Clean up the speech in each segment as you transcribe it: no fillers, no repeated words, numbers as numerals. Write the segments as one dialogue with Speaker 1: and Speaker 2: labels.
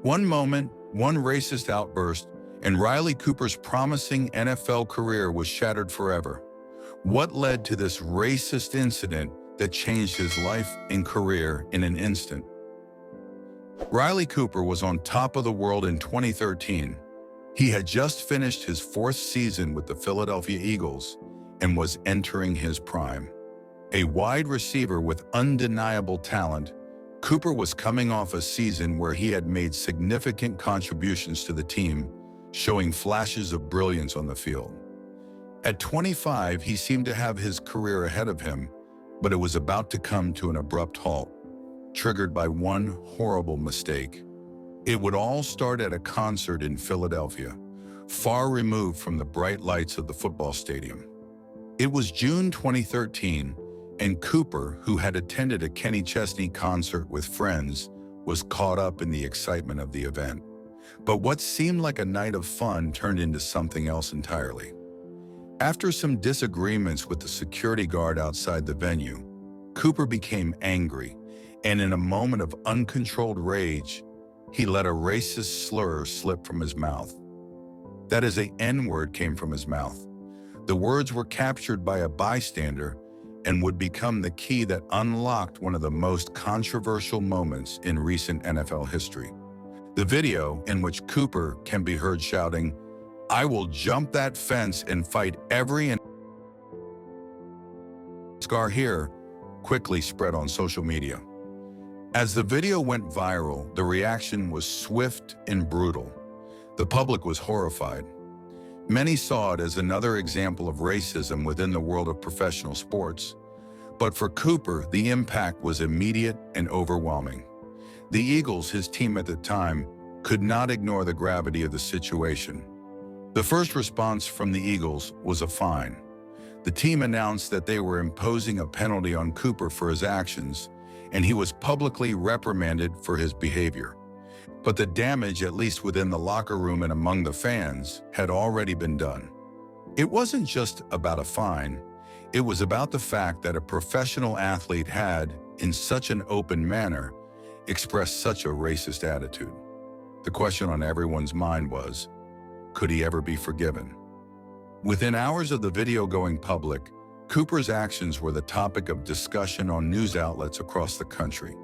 Speaker 1: One moment, one racist outburst, and Riley Cooper's promising NFL career was shattered forever. What led to this racist incident that changed his life and career in an instant? Riley Cooper was on top of the world in 2013. He had just finished his fourth season with the Philadelphia Eagles and was entering his prime. A wide receiver with undeniable talent, Cooper was coming off a season where he had made significant contributions to the team, showing flashes of brilliance on the field. At 25, he seemed to have his career ahead of him, but it was about to come to an abrupt halt, triggered by one horrible mistake. It would all start at a concert in Philadelphia, far removed from the bright lights of the football stadium. It was June 2013, and Cooper, who had attended a Kenny Chesney concert with friends, was caught up in the excitement of the event. But what seemed like a night of fun turned into something else entirely. After some disagreements with the security guard outside the venue, Cooper became angry, and in a moment of uncontrolled rage, he let a racist slur slip from his mouth. That is, a N-word came from his mouth. The words were captured by a bystander and would become the key that unlocked one of the most controversial moments in recent NFL history. The video, in which Cooper can be heard shouting, "I will jump that fence and fight every scar here," quickly spread on social media. As the video went viral, the reaction was swift and brutal. The public was horrified. Many saw it as another example of racism within the world of professional sports. But for Cooper, the impact was immediate and overwhelming. The Eagles, his team at the time, could not ignore the gravity of the situation. The first response from the Eagles was a fine. The team announced that they were imposing a penalty on Cooper for his actions, and he was publicly reprimanded for his behavior. But the damage, at least within the locker room and among the fans, had already been done. It wasn't just about a fine. It was about the fact that a professional athlete had, in such an open manner, expressed such a racist attitude. The question on everyone's mind was, could he ever be forgiven? Within hours of the video going public, Cooper's actions were the topic of discussion on news outlets across the country.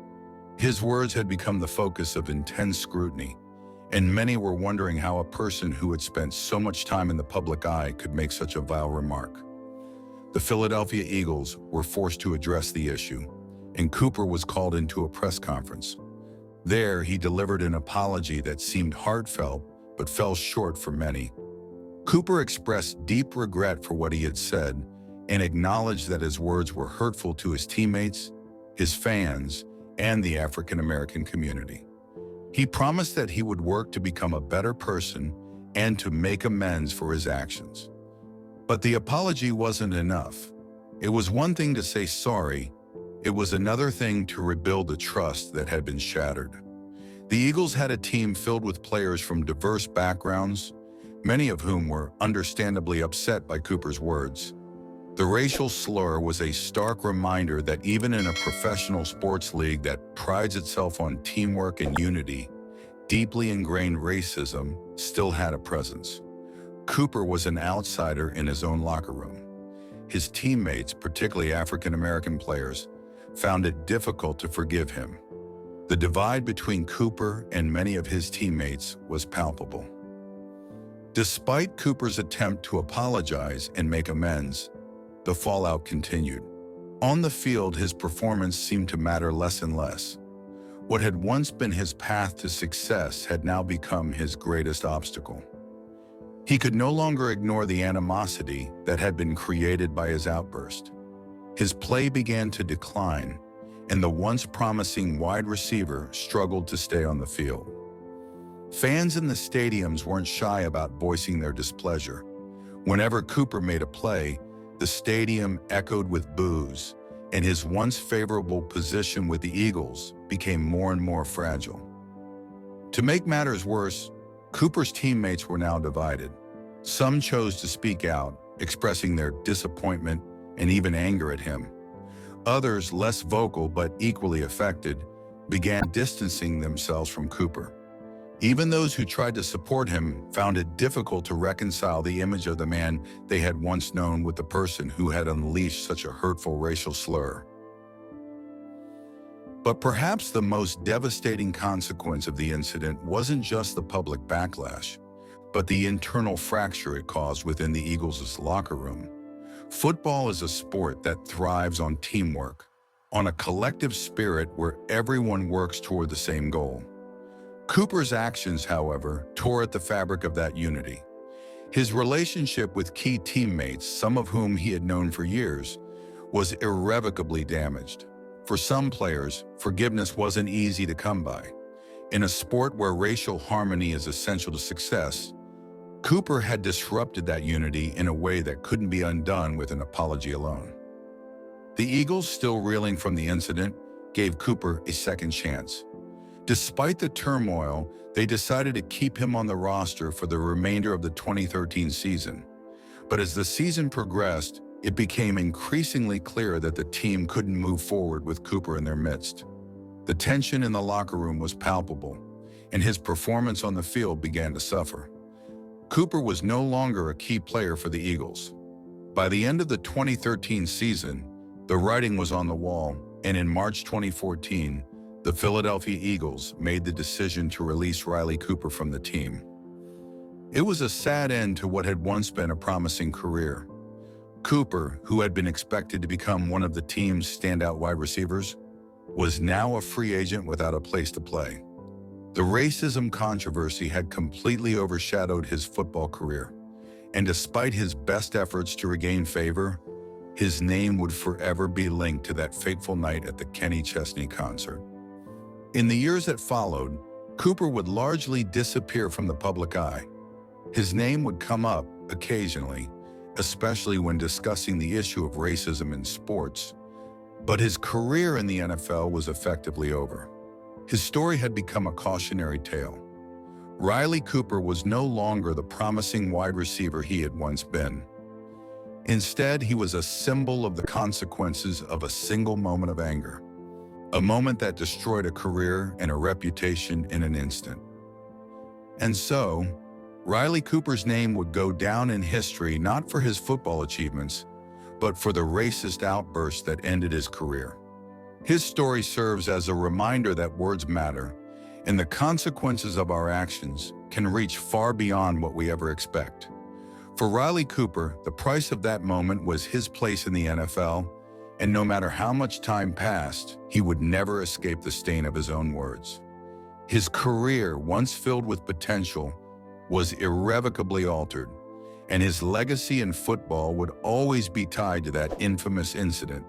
Speaker 1: His words had become the focus of intense scrutiny, and many were wondering how a person who had spent so much time in the public eye could make such a vile remark. The Philadelphia Eagles were forced to address the issue, and Cooper was called into a press conference. There, he delivered an apology that seemed heartfelt but fell short for many. Cooper expressed deep regret for what he had said and acknowledged that his words were hurtful to his teammates, his fans, and the African-American community. He promised that he would work to become a better person and to make amends for his actions. But the apology wasn't enough. It was one thing to say sorry. It was another thing to rebuild the trust that had been shattered. The Eagles had a team filled with players from diverse backgrounds, many of whom were understandably upset by Cooper's words. The racial slur was a stark reminder that even in a professional sports league that prides itself on teamwork and unity, deeply ingrained racism still had a presence. Cooper was an outsider in his own locker room. His teammates, particularly African-American players, found it difficult to forgive him. The divide between Cooper and many of his teammates was palpable. Despite Cooper's attempt to apologize and make amends, the fallout continued. On the field, his performance seemed to matter less and less. What had once been his path to success had now become his greatest obstacle. He could no longer ignore the animosity that had been created by his outburst. His play began to decline, and the once promising wide receiver struggled to stay on the field. Fans in the stadiums weren't shy about voicing their displeasure. Whenever Cooper made a play, the stadium echoed with boos, and his once favorable position with the Eagles became more and more fragile. To make matters worse, Cooper's teammates were now divided. Some chose to speak out, expressing their disappointment and even anger at him. Others, less vocal but equally affected, began distancing themselves from Cooper. Even those who tried to support him found it difficult to reconcile the image of the man they had once known with the person who had unleashed such a hurtful racial slur. But perhaps the most devastating consequence of the incident wasn't just the public backlash, but the internal fracture it caused within the Eagles' locker room. Football is a sport that thrives on teamwork, on a collective spirit where everyone works toward the same goal. Cooper's actions, however, tore at the fabric of that unity. His relationship with key teammates, some of whom he had known for years, was irrevocably damaged. For some players, forgiveness wasn't easy to come by. In a sport where racial harmony is essential to success, Cooper had disrupted that unity in a way that couldn't be undone with an apology alone. The Eagles, still reeling from the incident, gave Cooper a second chance. Despite the turmoil, they decided to keep him on the roster for the remainder of the 2013 season. But as the season progressed, it became increasingly clear that the team couldn't move forward with Cooper in their midst. The tension in the locker room was palpable, and his performance on the field began to suffer. Cooper was no longer a key player for the Eagles. By the end of the 2013 season, the writing was on the wall, and in March 2014, the Philadelphia Eagles made the decision to release Riley Cooper from the team. It was a sad end to what had once been a promising career. Cooper, who had been expected to become one of the team's standout wide receivers, was now a free agent without a place to play. The racism controversy had completely overshadowed his football career, and despite his best efforts to regain favor, his name would forever be linked to that fateful night at the Kenny Chesney concert. In the years that followed, Cooper would largely disappear from the public eye. His name would come up occasionally, especially when discussing the issue of racism in sports, but his career in the NFL was effectively over. His story had become a cautionary tale. Riley Cooper was no longer the promising wide receiver he had once been. Instead, he was a symbol of the consequences of a single moment of anger, a moment that destroyed a career and a reputation in an instant. And so, Riley Cooper's name would go down in history not for his football achievements, but for the racist outburst that ended his career. His story serves as a reminder that words matter, and the consequences of our actions can reach far beyond what we ever expect. For Riley Cooper, the price of that moment was his place in the NFL, and no matter how much time passed, he would never escape the stain of his own words. His career, once filled with potential, was irrevocably altered, and his legacy in football would always be tied to that infamous incident